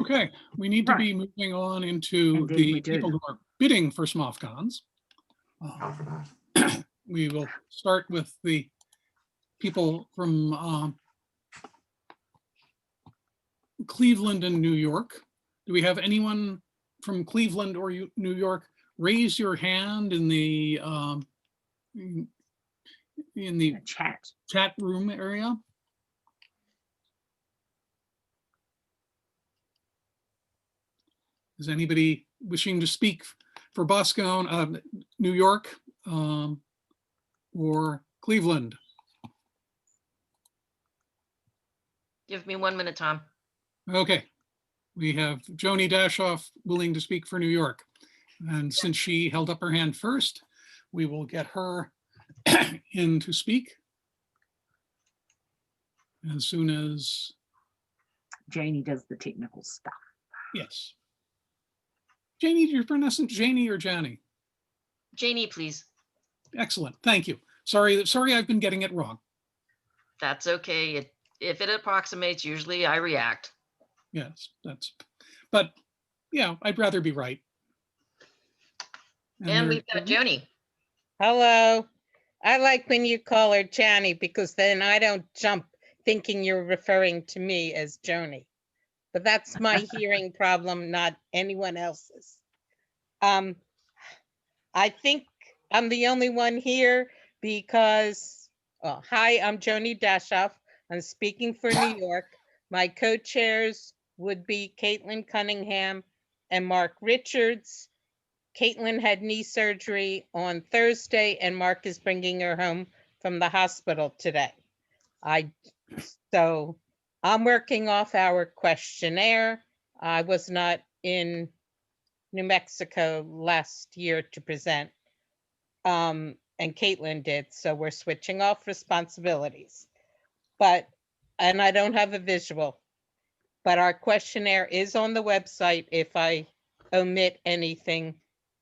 Okay, we need to be moving on into Indeed, the we do. people who are bidding for SMOFCons. Out for that. We will start with the people from Cleveland and New York. Do we have anyone from Cleveland or New York? Raise your hand in the chat room area. Is anybody wishing to speak for Boscone, New York, or Cleveland? Give me 1 minute, Tom. Okay, we have Joni Dashoff willing to speak for New York. And since she held up her hand first, we will get her in to speak as soon as Joni does the technical stuff. Yes. Janie, you're pronouncing Janie or Jani? Janie, please. Excellent, thank you. Sorry, I've been getting it wrong. That's okay. If it approximates, usually I react. Yes, but yeah, I'd rather be right. And we've got Joni. Hello. I like when you call her Jani because then I don't jump thinking you're referring to me as Joni. But that's my hearing problem, not anyone else's. I think I'm the only one here because, hi, I'm Joni Dashoff. I'm speaking for New York. My co-chairs would be Caitlin Cunningham and Mark Richards. Caitlin had knee surgery on Thursday and Mark is bringing her home from the hospital today. So I'm working off our questionnaire. I was not in New Mexico last year to present, and Caitlin did, so we're switching off responsibilities. And I don't have a visual, but our questionnaire is on the website if I omit anything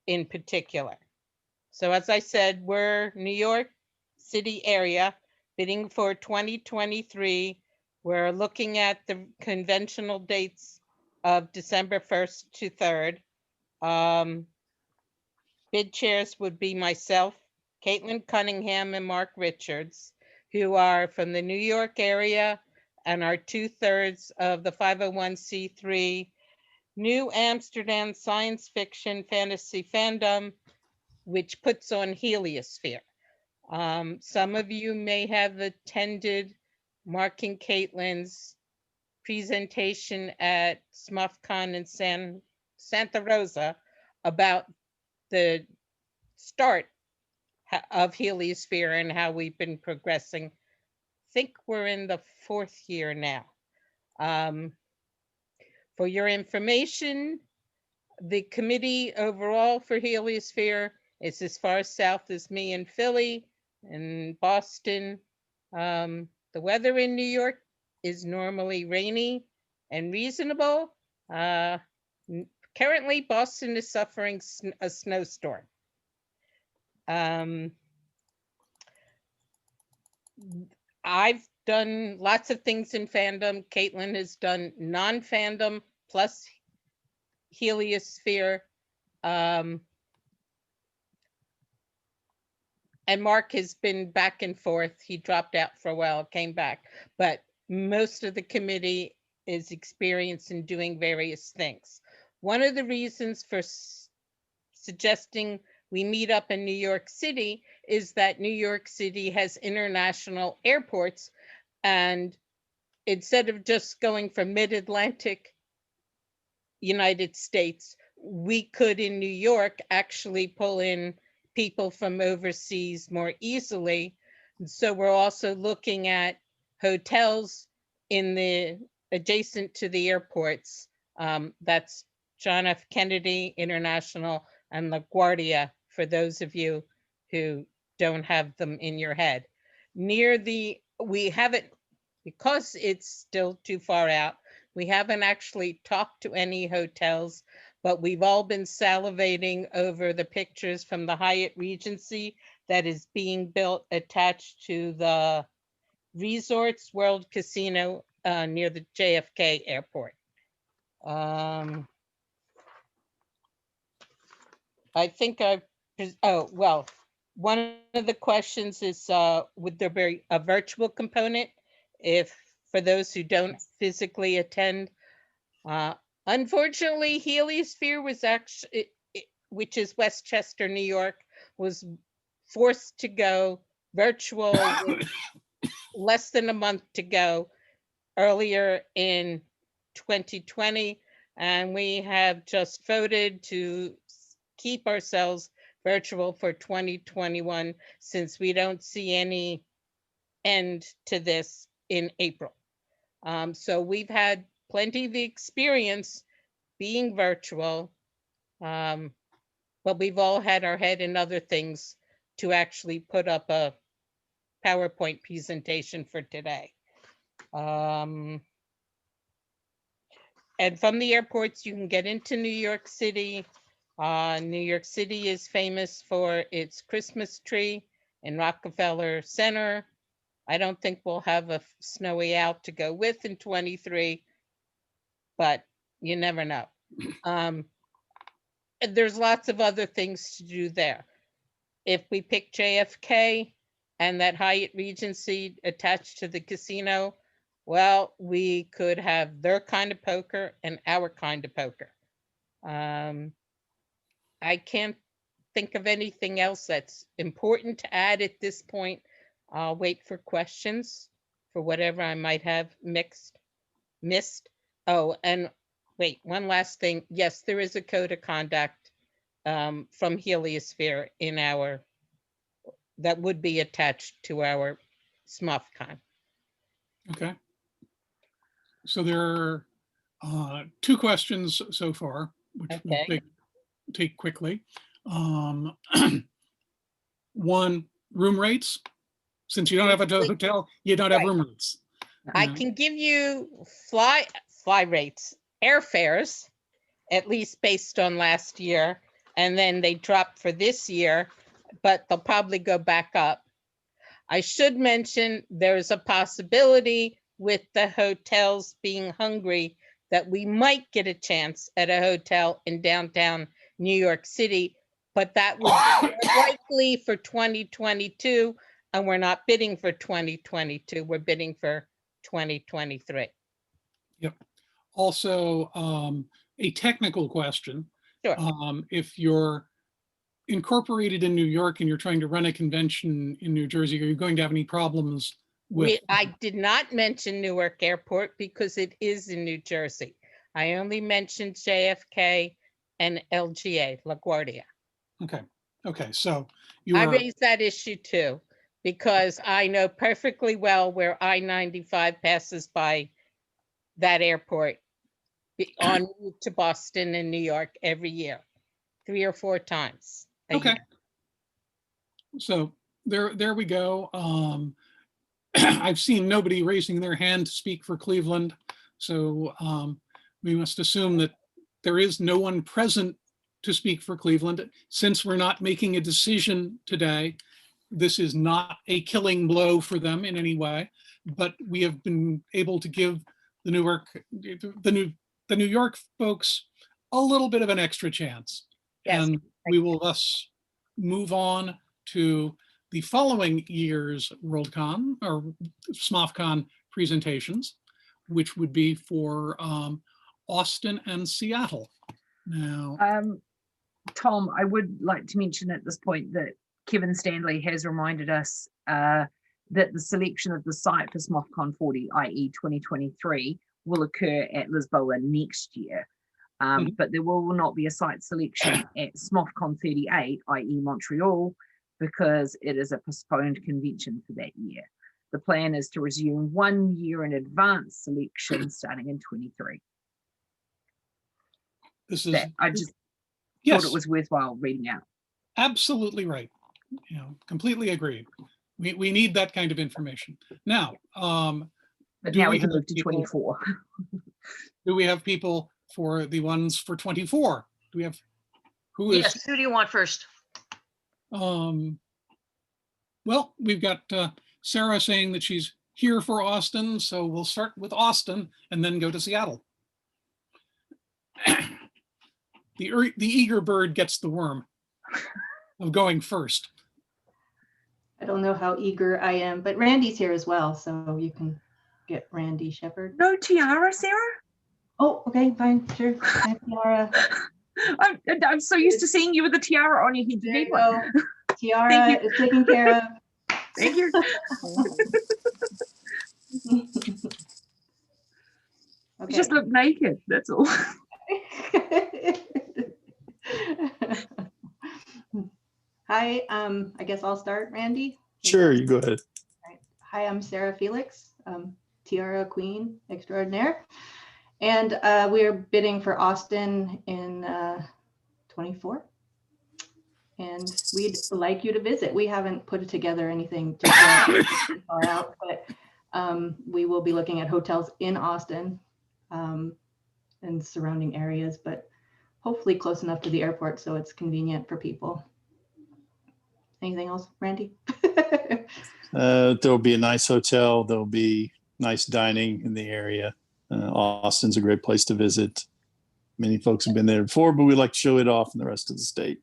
in particular. So as I said, we're New York City area bidding for 2023. We're looking at the conventional dates of December 1st to 3rd. Bid chairs would be myself, Caitlin Cunningham and Mark Richards, who are from the New York area and are 2/3 of the 501c3 New Amsterdam Science Fiction Fantasy Fandom, which puts on Heliosphere. Some of you may have attended Mark and Caitlin's presentation at SMOFCon in Santa Rosa about the start of Heliosphere and how we've been progressing. I think we're in the 4th year now. For your information, the committee overall for Heliosphere is as far south as me in Philly and Boston. The weather in New York is normally rainy and reasonable. Currently, Boston is suffering a snowstorm. I've done lots of things in fandom. Caitlin has done non-fandom plus Heliosphere. And Mark has been back and forth. He dropped out for a while, came back, but most of the committee is experienced in doing various things. One of the reasons for suggesting we meet up in New York City is that New York City has international airports, and instead of just going from mid-Atlantic United States, we could in New York actually pull in people from overseas more easily. So we're also looking at hotels in the adjacent to the airports. That's John F. Kennedy International and LaGuardia, for those of you who don't have them in your head. We haven't, because it's still too far out, we haven't actually talked to any hotels, but we've all been salivating over the pictures from the Hyatt Regency that is being built attached to the Resorts World Casino near the JFK Airport. I think oh, well, one of the questions is, would there be a virtual component if, for those who don't physically attend? Unfortunately, Heliosphere was actually, which is Westchester, New York, was forced to go virtual with less than a month to go earlier in 2020. And we have just voted to keep ourselves virtual for 2021 since we don't see any end to this in April. So we've had plenty of experience being virtual, but we've all had our head in other things to actually put up a PowerPoint presentation for today. And from the airports, you can get into New York City. New York City is famous for its Christmas tree in Rockefeller Center. I don't think we'll have a snowy out to go with in 23, but you never know. There's lots of other things to do there. If we pick JFK and that Hyatt Regency attached to the casino, well, we could have their kind of poker and our kind of poker. I can't think of anything else that's important to add at this point. I'll wait for questions for whatever I might have missed. Oh, and wait, one last thing. Yes, there is a code of conduct from Heliosphere in that would be attached to our SMOFCon. Okay. So there are 2 questions so far, which Okay. we'll take quickly. One, room rates. Since you don't have a hotel, you don't have Right. room rates. I Yeah. can give you fly rates, airfares, at least based on last year, and then they dropped for this year, but they'll probably go back up. I should mention there's a possibility with the hotels being hungry that we might get a chance at a hotel in downtown New York City, but that would be likely for 2022, and we're not bidding for 2022, we're bidding for 2023. Yep. Also, a technical question. Sure. If you're incorporated in New York and you're trying to run a convention in New Jersey, are you going to have any problems with? I did not mention Newark Airport because it is in New Jersey. I only mentioned JFK and LGA, LaGuardia. Okay. So you I are, raised that issue too, because I know perfectly well where I-95 passes by that airport on route to Boston and New York every year, 3 or 4 times a okay. year. So there we go. I've seen nobody raising their hand to speak for Cleveland. So we must assume that there is no one present to speak for Cleveland. Since we're not making a decision today, this is not a killing blow for them in any way, but we have been able to give the New York folks a little bit of an extra chance. Yes, And we will thus move on to the following year's WorldCon or SMOFCon presentations, which would be for Austin and Seattle. Now, Tom, I would like to mention at this point that Kevin Stanley has reminded us that the selection of the site for SMOFCon 40, i.e. 2023, will occur at Lisboa next year. But there will not be a site selection at SMOFCon 38, i.e. Montreal, because it is a postponed convention for that year. The plan is to resume 1 year in advance selection starting in 23. this is, I just yes, thought it was worthwhile reading out. absolutely right. Completely agreed. We need that kind of information. Now, But do now we we can have move to people- 24. do we have people for the ones for 24? Do we have, who is? Yes, who do you want first? Well, we've got Sara saying that she's here for Austin, so we'll start with Austin and then go to Seattle. the eager bird gets the worm of going first. I don't know how eager I am, but Randy's here as well, so you can get Randy Shepherd. No tiara, Sarah? Oh, okay, fine, sure. Hi, Laura. I'm so used to seeing you with a tiara on your head. You There need you one. go. Tiara Thank is taken care of. Thank you. You Okay. just look naked, that's all. Hi, I guess I'll start, Randy. Sure, you go ahead. Right. Hi, I'm Sarah Felix, Tiara Queen Extraordinaire. And we are bidding for Austin in 24. And we'd like you to visit. We haven't put together anything just yet, far out, but we will be looking at hotels in Austin and surrounding areas, but hopefully close enough to the airport so it's convenient for people. Anything else, Randy? There'll be a nice hotel. There'll be nice dining in the area. Austin's a great place to visit. Many folks have been there before, but we like to show it off in the rest of the state.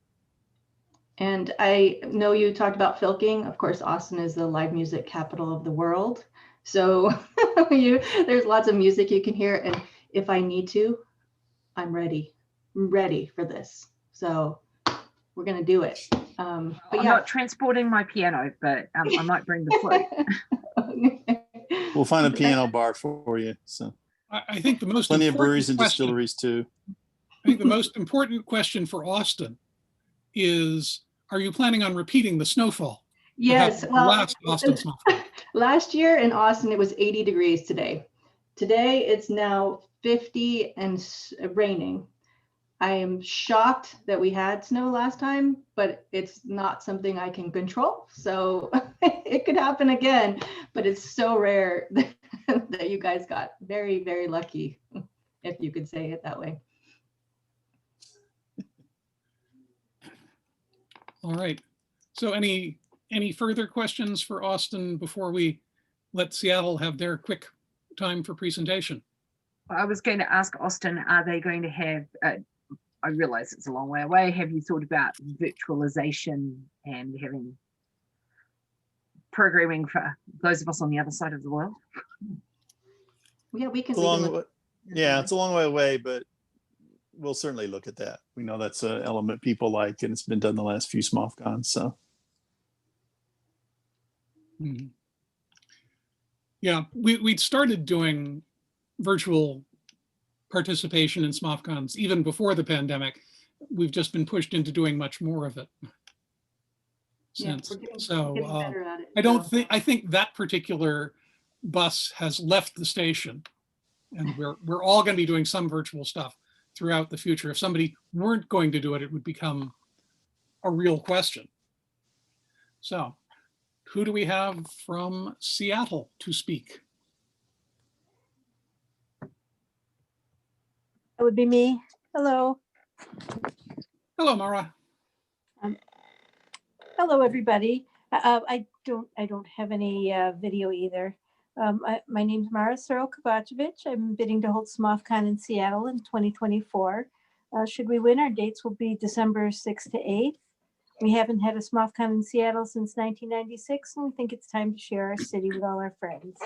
And I know you talked about filking. Of course, Austin is the live music capital of the world. So there's lots of music you can hear. And if I need to, I'm ready. I'm ready for this. So we're going to do it. But I'm yeah. not transporting my piano, but I might bring the flute. We'll find a piano bar for you. So I think the most plenty of important breweries and question- distilleries too. I think the most important question for Austin is, are you planning on repeating the snowfall? Yes. The Well, last Austin snowfall. last year in Austin, it was 80 degrees today. Today, it's now 50 and raining. I am shocked that we had snow last time, but it's not something I can control. So it could happen again, but it's so rare that you guys got very, very lucky, if you could say it that way. All right. So any further questions for Austin before we let Seattle have their quick time for presentation? I was going to ask Austin, are they going to have, I realize it's a long way away, have you thought about virtualization and having programming for those of us on the other side of the world? Yeah, we can. It's a long way, yeah, it's a long way away, but we'll certainly look at that. We know that's an element people like, and it's been done the last few SMOFCons. So Mhm. Yeah, we'd started doing virtual participation in SMOFCons even before the pandemic. We've just been pushed into doing much more of it since. We're getting better at it. I don't think, I think that particular bus has left the station, and we're all going to be doing some virtual stuff throughout the future. If somebody weren't going to do it, it would become a real question. So who do we have from Seattle to speak? That would be me. Hello. Hello, Marah. Hello, everybody. I don't have any video either. My name's Marah Searle-Kovacevic. I'm bidding to hold SMOFCon in Seattle in 2024. Should we win, our dates will be December 6th to 8th. We haven't had a SMOFCon in Seattle since 1996, and we think it's time to share our city with all our friends.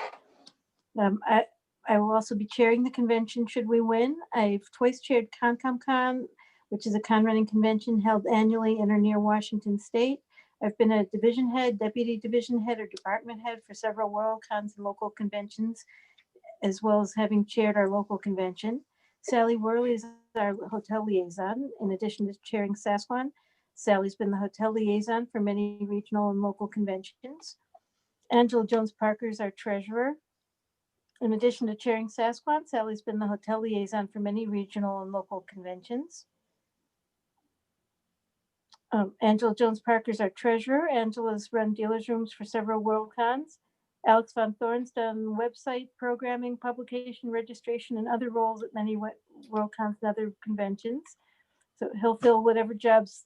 I will also be chairing the convention should we win. I've twice chaired ConComCon, which is a con running convention held annually in or near Washington State. I've been a division head, deputy division head, or department head for several World Cons and local conventions, as well as having chaired our local convention. Sally Worley is our hotel liaison. In addition to chairing SASWAN, Sally's been the hotel liaison for many regional and local conventions. Angela Jones-Parker is our treasurer. In addition to chairing SASWAN, Sally's been the hotel liaison for many regional and local conventions. Angela Jones-Parker is our treasurer. Angela's run dealers rooms for several World Cons. Alex Von Thorn's done website programming, publication, registration, and other roles at many World Cons and other conventions. So he'll fill whatever jobs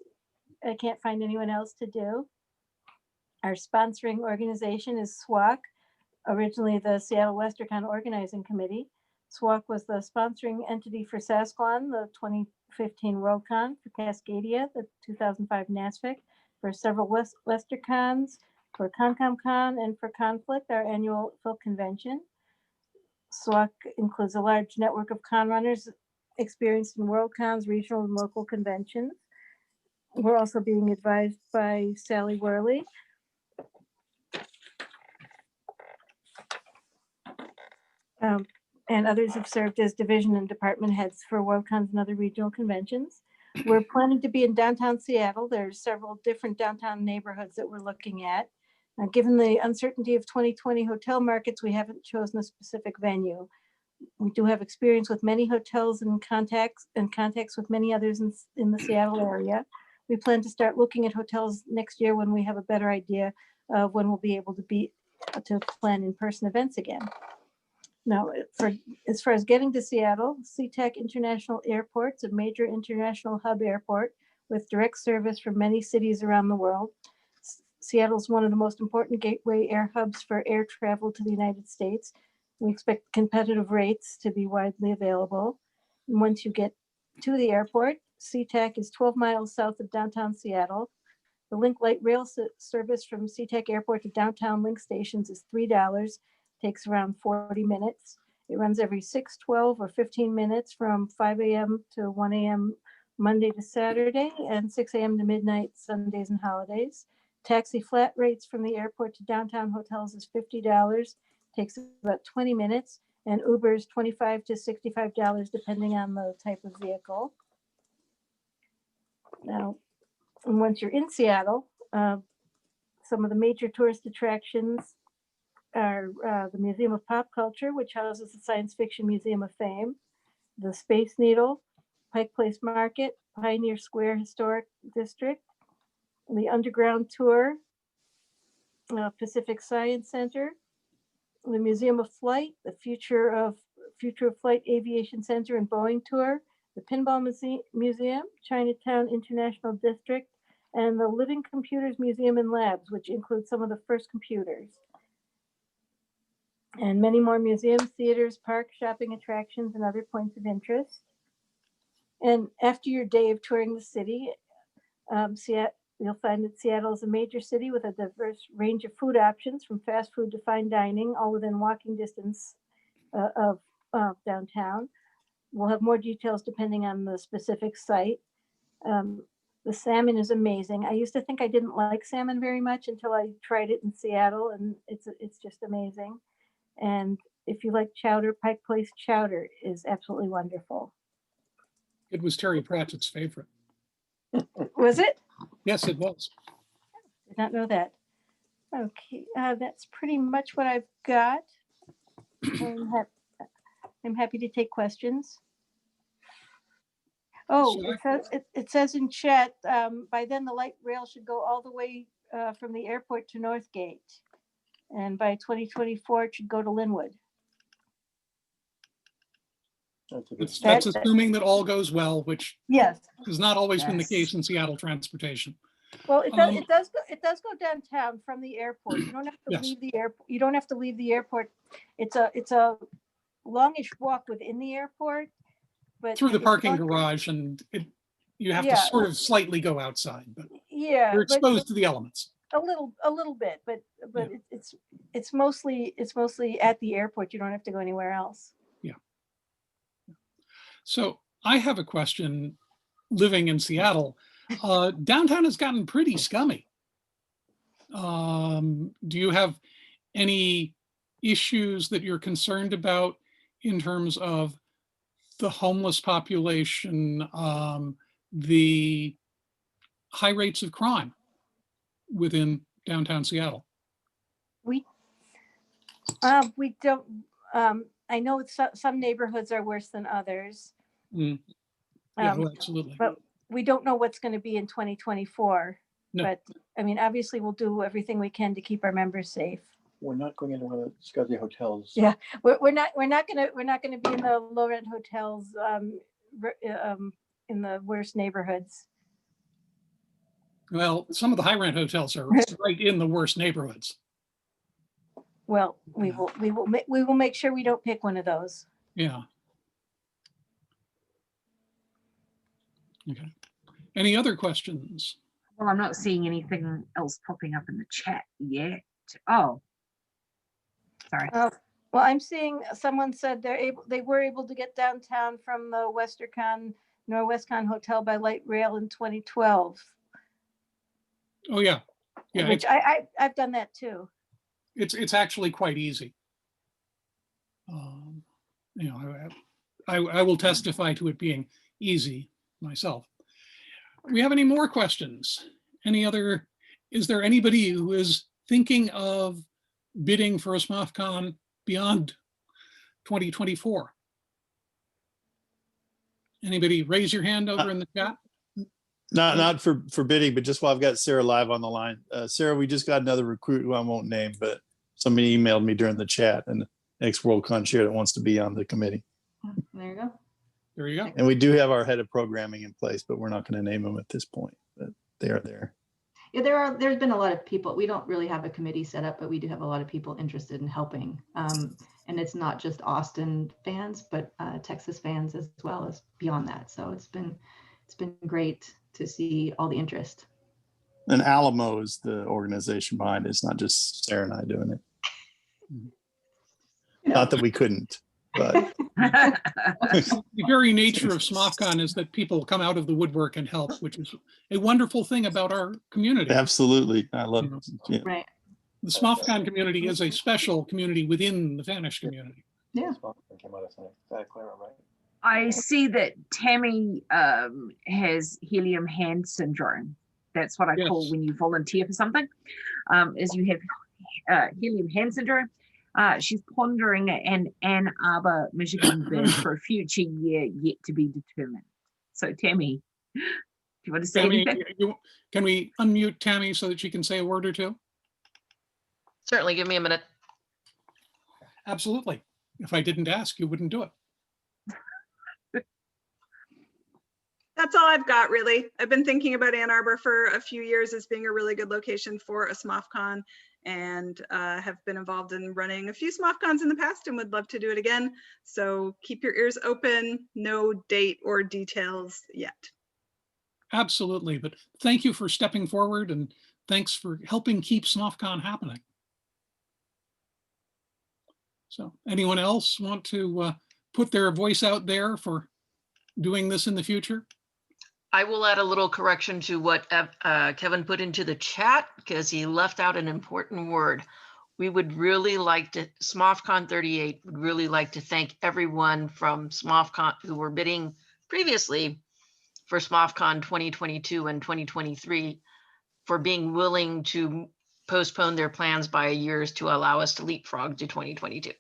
I can't find anyone else to do. Our sponsoring organization is SWOC, originally the Seattle WesterCon Organizing Committee. SWOC was the sponsoring entity for SASCON, the 2015 WorldCon, for Cascadia, the 2005 NASFIC, for several WesterCons, for ConComCon, and for Conflict, our annual Phil convention. SWOC includes a large network of con runners experienced in WorldCons, regional and local conventions. We're also being advised by Sally Worley. And others have served as division and department heads for WorldCons and other regional conventions. We're planning to be in downtown Seattle. There's several different downtown neighborhoods that we're looking at. Given the uncertainty of 2020 hotel markets, we haven't chosen a specific venue. We do have experience with many hotels and contacts with many others in the Seattle area. We plan to start looking at hotels next year when we have a better idea of when we'll be able to plan in-person events again. Now, as far as getting to Seattle, SeaTac International Airport's a major international hub airport with direct service from many cities around the world. Seattle is one of the most important gateway air hubs for air travel to the United States. We expect competitive rates to be widely available. And once you get to the airport, SeaTac is 12 miles south of downtown Seattle. The Link Light Rail service from SeaTac Airport to downtown Link stations is $3. Takes around 40 minutes. It runs every 6, 12, or 15 minutes from 5 a.m. to 1 a.m. Monday to Saturday and 6 a.m. to midnight Sundays and holidays. Taxi flat rates from the airport to downtown hotels is $50. Takes about 20 minutes. And Uber is $25 to $65 depending on the type of vehicle. Now, and once you're in Seattle, some of the major tourist attractions are the Museum of Pop Culture, which houses the Science Fiction Museum of Fame, the Space Needle, Pike Place Market, Pioneer Square Historic District, the Underground Tour, Pacific Science Center, the Museum of Flight, the Future of Flight Aviation Center and Boeing Tour, the Pinball Museum, Chinatown International District, and the Living Computers Museum and Labs, which includes some of the first computers. And many more museums, theaters, parks, shopping attractions, and other points of interest. And after your day of touring the city, you'll find that Seattle is a major city with a diverse range of food options, from fast food to fine dining, all within walking distance of downtown. We'll have more details depending on the specific site. The salmon is amazing. I used to think I didn't like salmon very much until I tried it in Seattle, and it's just amazing. And if you like chowder, Pike Place chowder is absolutely wonderful. It was Terry Pratchett's favorite. Was it? Yes, it was. Did not know that. Okay, that's pretty much what I've got. I'm happy to take questions. Oh, it says in chat, by then the light rail should go all the way from the airport to Northgate. And by 2024, it should go to Linwood. That's assuming that all goes well, which yes, has not always been the case in Seattle transportation. Well, it does go downtown from the airport. You don't have to leave the airport. You don't have to leave the airport. It's a longish walk within the airport, but through the parking garage, and you have to sort of slightly go outside, but you're exposed to the elements. A little bit, but it's mostly at the airport. You don't have to go anywhere else. Yeah. So I have a question. Living in Seattle, downtown has gotten pretty scummy. Do you have any issues that you're concerned about in terms of the homeless population, the high rates of crime within downtown Seattle? We don't. I know some neighborhoods are worse than others. Yeah, absolutely. But we don't know what's going to be in 2024. No. But I mean, obviously, we'll do everything we can to keep our members safe. We're not going into one of the scuzzy hotels. Yeah, we're not gonna be in the low rent hotels in the worst neighborhoods. Well, some of the high rent hotels are right in the worst neighborhoods. Well, we will make sure we don't pick one of those. Yeah. Okay. Any other questions? Well, I'm not seeing anything else popping up in the chat yet. Oh, sorry. Well, I'm seeing someone said they were able to get downtown from the Norwestcon Hotel by light rail in 2012. Oh, yeah. Yeah, Which I've done that too. it's actually quite easy. You know, I will testify to it being easy myself. Do we have any more questions? Is there anybody who is thinking of bidding for a SMOFCon beyond 2024? Anybody raise your hand over in the chat? Not for bidding, but just while I've got Sarah live on the line. Sarah, we just got another recruit who I won't name, but somebody emailed me during the chat, and ex-WorldCon chair that wants to be on the committee. There you go. There you go. And we do have our head of programming in place, but we're not going to name them at this point. But they are there. Yeah, there's been a lot of people. We don't really have a committee set up, but we do have a lot of people interested in helping. And it's not just Austin fans, but Texas fans as well as beyond that. So it's been great to see all the interest. And Alamo is the organization behind it. It's not just Sarah and I doing it. Not that we couldn't, but The very nature of SMOFCon is that people come out of the woodwork and help, which is a wonderful thing about our community. absolutely. I love it. Yeah. Right. The SMOFCon community is a special community within the Vanish community. Yeah. I see that Tammy has helium hand syndrome. That's what I call Yes. when you volunteer for something, is you have helium hand syndrome. She's pondering an Ann Arbor, Michigan bid for a future year yet to be determined. So Tammy, do you want to say Tammy, anything? can we unmute Tammy so that she can say a word or two? Certainly, give me a minute. Absolutely. If I didn't ask, you wouldn't do it. That's all I've got, really. I've been thinking about Ann Arbor for a few years as being a really good location for a SMOFCon, and have been involved in running a few SMOFCons in the past and would love to do it again. So keep your ears open. No date or details yet. Absolutely. But thank you for stepping forward, and thanks for helping keep SMOFCon happening. So anyone else want to put their voice out there for doing this in the future? I will add a little correction to what Kevin put into the chat because he left out an important word. We would really like to, SMOFCon 38 would really like to thank everyone from SMOFCon who were bidding previously for SMOFCon 2022 and 2023 for being willing to postpone their plans by a year to allow us to leapfrog to 2022.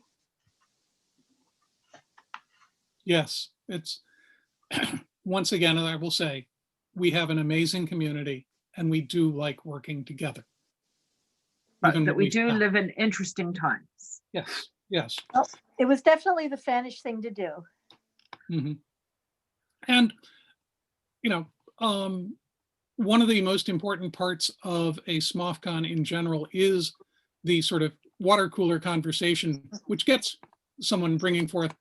Yes, it's once again, I will say, we have an amazing community and we do like working together. But Even that when we do stop. live in interesting times. Yes, yes. It was definitely the Vanish thing to do. Mhm. And, you know, one of the most important parts of a SMOFCon in general is the sort of water cooler conversation, which gets someone bringing forth,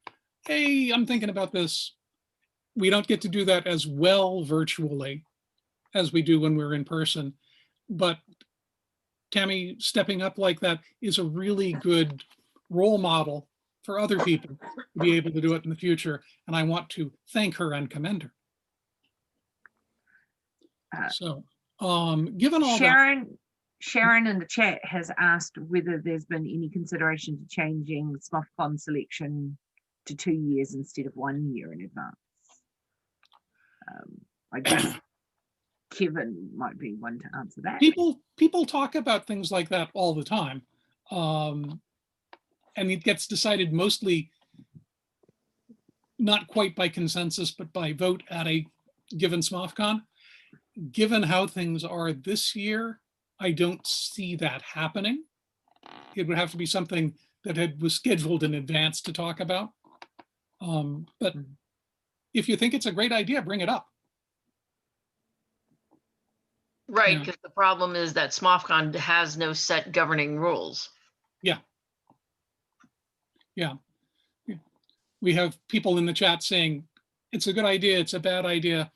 hey, I'm thinking about this. We don't get to do that as well virtually as we do when we're in person. But Tammy stepping up like that is a really good role model for other people to be able to do it in the future. And I want to thank her and commend her. So given all that. Sharon in the chat has asked whether there's been any consideration to changing SMOFCon selection to 2 years instead of 1 year in advance. I guess Kevin might be one to answer that. People talk about things like that all the time. And it gets decided mostly not quite by consensus, but by vote at a given SMOFCon. Given how things are this year, I don't see that happening. It would have to be something that was scheduled in advance to talk about. But if you think it's a great idea, bring it up. Right, Yeah. because the problem is that SMOFCon has no set governing rules. Yeah. Yeah. we have people in the chat saying, it's a good idea, it's a bad idea.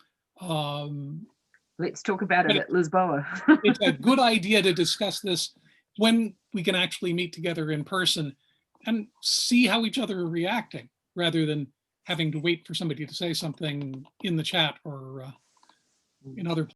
Let's talk about it But at Lisboa. It's a good idea to discuss this when we can actually meet together in person and see how each other are reacting, rather than having to wait for somebody to say something in the chat or in other